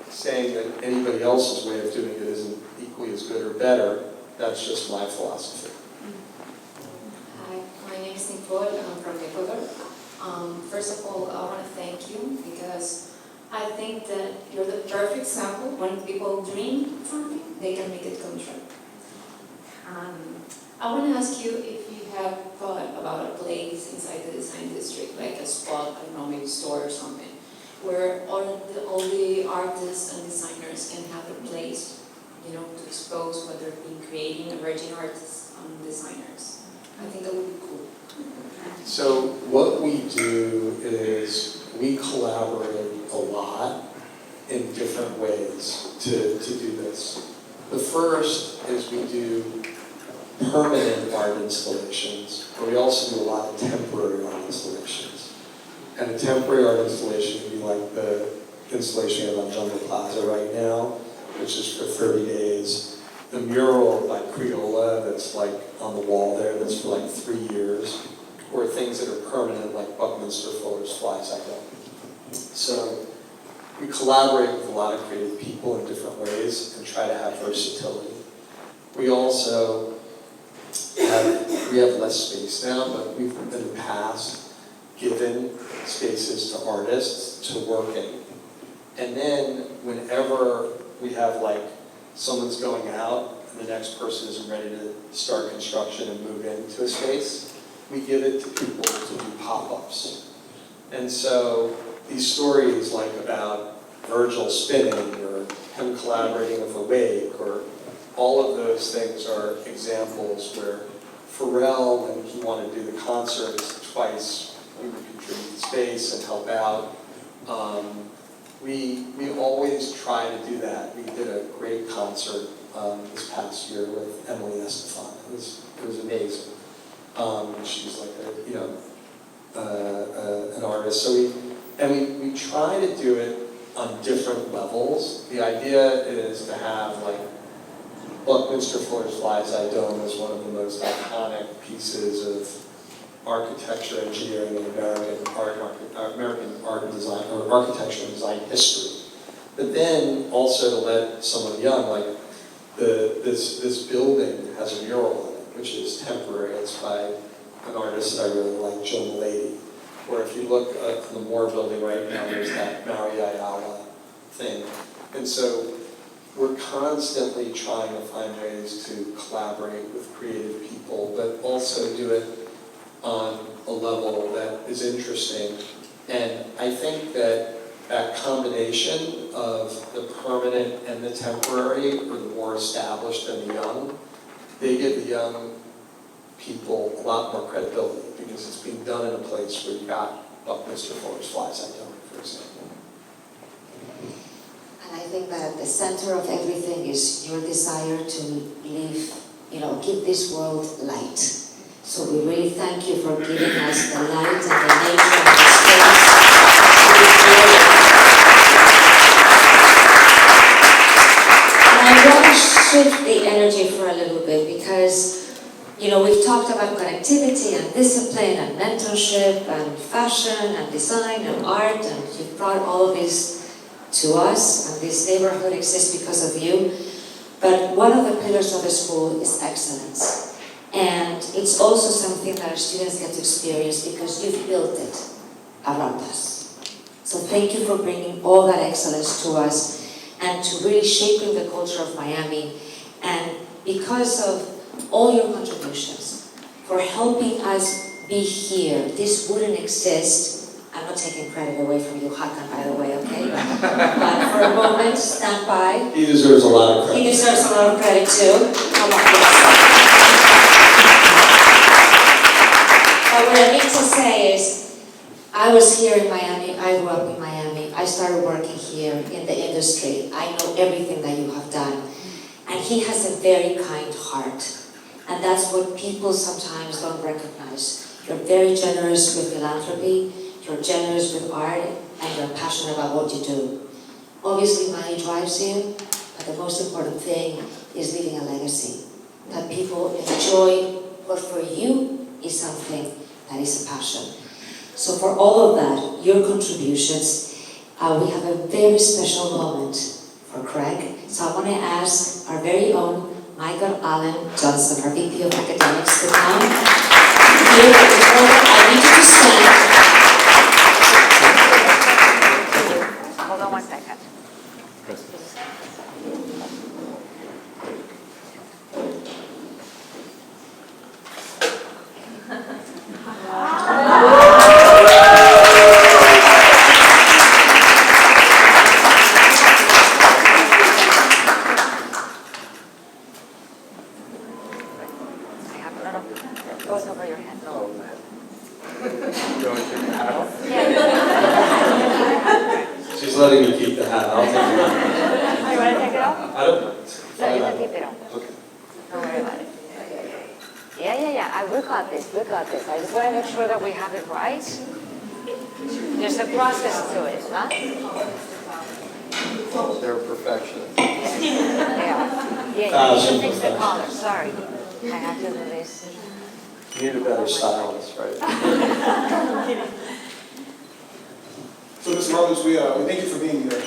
Speaker 3: saying that anybody else's way of doing it isn't equally as good or better. That's just my philosophy.
Speaker 11: Hi, my name is Nicole. I'm from Ecuador. First of all, I want to thank you because I think that you're the perfect example. When people dream something, they can make it come true. I want to ask you if you have thought about a place inside the design district, like a spot, I don't know, maybe a store or something, where all the artists and designers can have a place, you know, to expose what they've been creating, emerging artists and designers. I think that would be cool.
Speaker 3: So what we do is we collaborate a lot in different ways to do this. The first is we do permanent art installations, but we also do a lot of temporary art installations. And a temporary art installation would be like the installation we have on Jungle Plaza right now, which is for 30 days. The mural by Creola that's like on the wall there, that's for like 3 years. Or things that are permanent, like Buckminster Fuller's Flies I Know. So we collaborate with a lot of creative people in different ways and try to have versatility. We also have less space now, but in the past, given spaces to artists to work in. And then whenever we have like someone's going out and the next person isn't ready to start construction and move into a space, we give it to people to do pop-ups. And so these stories like about Virgil spinning or him collaborating with a wake or all of those things are examples where Pharrell, when he wanted to do the concerts twice, we would contribute to space and help out. We always try to do that. We did a great concert this past year with Emily Estefan. It was amazing. She's like an artist. So we try to do it on different levels. The idea is to have like Buckminster Fuller's Fly's Eye Dome is one of the most iconic pieces of architecture, engineering, and American art and design, or architecture and design history. But then also to let someone young, like this building has a mural in it, which is temporary. It's by an artist that I really like, Joe Milady. Or if you look at the Moore building right now, there's that Maria Ayala thing. And so we're constantly trying to find ways to collaborate with creative people, but also do it on a level that is interesting. And I think that that combination of the permanent and the temporary, or the more established and the young, they give the young people a lot more credibility because it's being done in a place where you got Buckminster Fuller's Fly's Eye Dome, for example.
Speaker 2: And I think that at the center of everything is your desire to live, give this world light. So we really thank you for giving us the light and the nature and the space to be creative. And I want to shift the energy for a little bit because we've talked about connectivity and discipline and mentorship and fashion and design and art, and you've brought all of this to us, and this neighborhood exists because of you. But one of the pillars of the school is excellence. And it's also something that our students get to experience because you've built it around us. So thank you for bringing all that excellence to us and to really shaping the culture of Miami. And because of all your contributions, for helping us be here. This wouldn't exist. I'm not taking credit away from you, Hakan, by the way, okay? But for a moment, stand by.
Speaker 3: He deserves a lot of credit.
Speaker 2: He deserves a lot of credit too. Come on, but what I need to say is, I was here in Miami, I grew up in Miami, I started working here in the industry. I know everything that you have done. And he has a very kind heart. And that's what people sometimes don't recognize. You're very generous with philanthropy, you're generous with art, and you're passionate about what you do. Obviously money drives you, but the most important thing is leaving a legacy. That people enjoy what for you is something that is a passion. So for all of that, your contributions, we have a very special moment for Craig. So I want to ask our very own Michael Allen Johnson, our VP of Academics, to come here. I need you to stand.
Speaker 4: Hold on one second. Goes over your head.
Speaker 3: Oh, man. You want to take the hat off?
Speaker 4: Yeah.
Speaker 3: She's letting me keep the hat. I'll take it off.
Speaker 4: You want to take it off?
Speaker 3: I don't mind.
Speaker 4: No, you can keep it on.
Speaker 3: Okay.
Speaker 4: Don't worry about it. Yeah. We got this. I just want to make sure that we have it right. There's a process to it, huh?
Speaker 3: They're perfectionists.
Speaker 4: Yeah. You should fix the collar. Sorry. I have to do this.
Speaker 3: You need a better stylist, right?
Speaker 12: So, Mr. Roberts, we thank you for being here.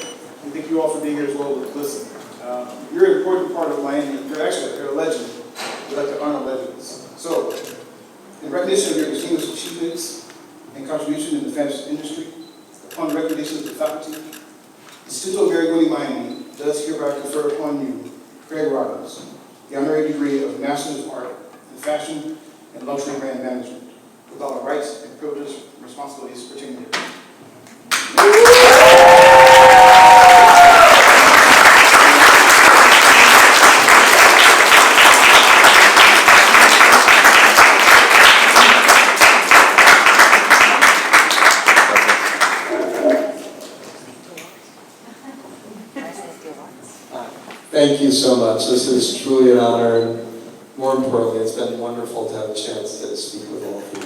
Speaker 12: We thank you all for being here as well. Listen, you're an important part of Miami. You're a legend. We like to honor legends. So, in recognition of your distinguished achievements and contribution in the fashion industry, upon the recommendations of the faculty, Instituto Marangoni Miami does hereby confer upon you, Craig Robbins, the honorary degree of Master of Art in Fashion and Luxury Brand Management, with all the rights and privileges and responsibilities pertaining to it.
Speaker 3: Thank you so much. This is truly an honor, and more importantly, it's been wonderful to have a chance to speak with all of you.